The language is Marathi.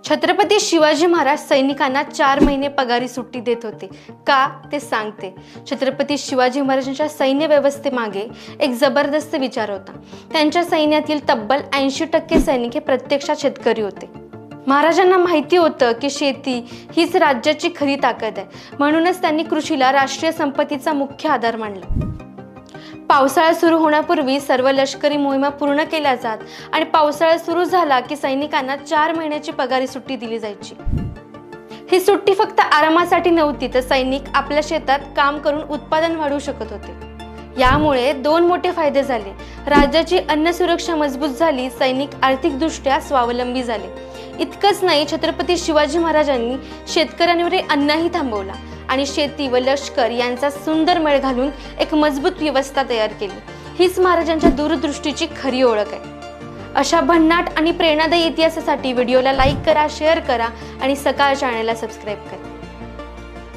छत्रपती शिवाजी महाराज सैनिकांना 4 महिने पगारी सुट्टी देत होते का ते सांगते। छत्रपती शिवाजी महाराजांच्या सैन्य व्यवस्थेमागे एक जबरदस्त विचार होता। त्यांच्या सैन्यातील तब्बल 80% सैनिक हे प्रत्यक्षात शेतकरी होते। महाराजांना माहिती होतं की शेती हीच राज्याची खरी ताकद आहे, म्हणूनच त्यांनी कृषीला राष्ट्रीय संपत्तीचा मुख्य आधार मानला। पावसाळा सुरू होण्यापूर्वी सर्व लष्करी मोहिमा पूर्ण केल्या जात आणि पावसाळा सुरू झाला की सैनिकांना 4 महिन्याची पगारी सुट्टी दिली जायची। ही सुट्टी फक्त आरामासाठी नव्हती, तर सैनिक आपल्या शेतात काम करून उत्पादन वाढवू शकत होते। यामुळे 2 मोठे फायदे झाले। राज्याची अन्न सुरक्षा मजबूत झाली, सैनिक आर्थिकदृष्ट्या स्वावलंबी झाले। इतकंच नाही, छत्रपती शिवाजी महाराजांनी शेतकऱ्यांवर अन्नही थांबवला आणि शेती व लष्कर यांचा सुंदर मेळ घालून एक मजबूत व्यवस्था तयार केली। हीच महाराजांच्या दूरदृष्टीची खरी ओळख आहे। अशा भन्नाट आणि प्रेरणादायी इतिहासासाठी व्हिडिओला लाईक करा, शेअर करा आणि सकाळ चॅनलला सबस्क्राईब करा।